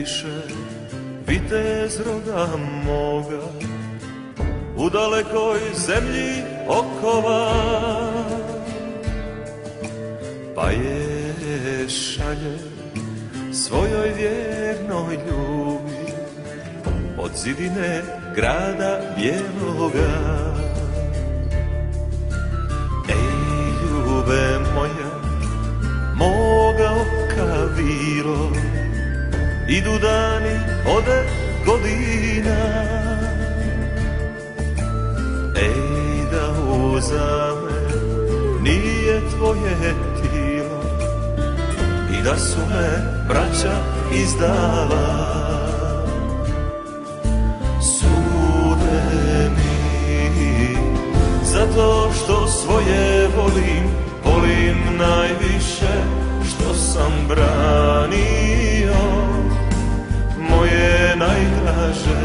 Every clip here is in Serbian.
više vitez roda moga, u dalekoj zemlji okova, pa je šalje svojoj vjernoj ljubi od zidine grada bijeloga. Ej, ljube moja, moga oka vilo, idu dani, ode godina. Ej, da uza me nije tvoje tilo i da su me braća izdala. Sude mi zato što svoje volim, volim najviše što sam branio moje najdraže.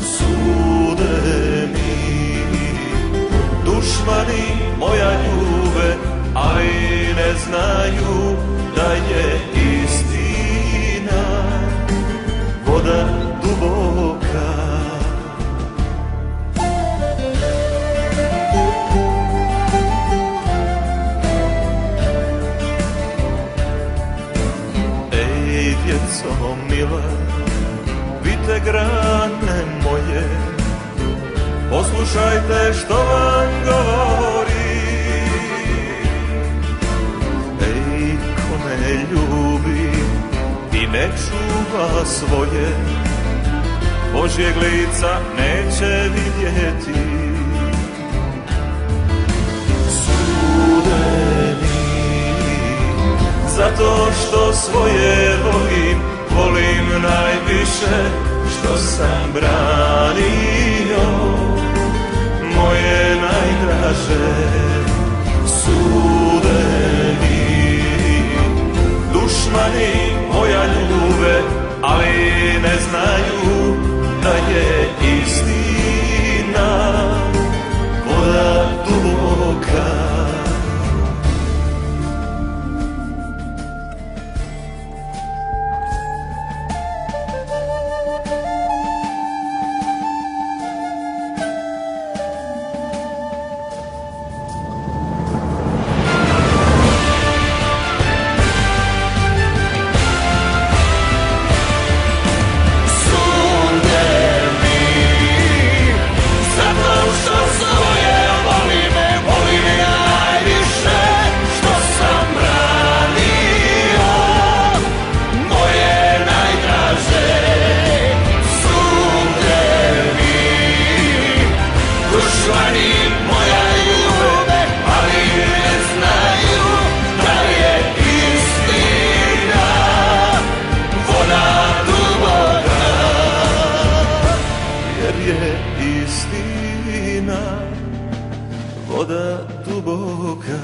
Sude mi dušmani moja ljube, ali ne znaju da je istina voda duboka. Ej, djeco mila, vidite grane moje, poslušajte što vam govori. Ej, ko ne ljubi i ne čuva svoje, Božjeg lica neće vidjeti. Sude mi zato što svoje volim, volim najviše što sam branio moje najdraže. Sude mi dušmani moja ljube, ali ne znaju da je istina voda duboka. Istina, voda duboka.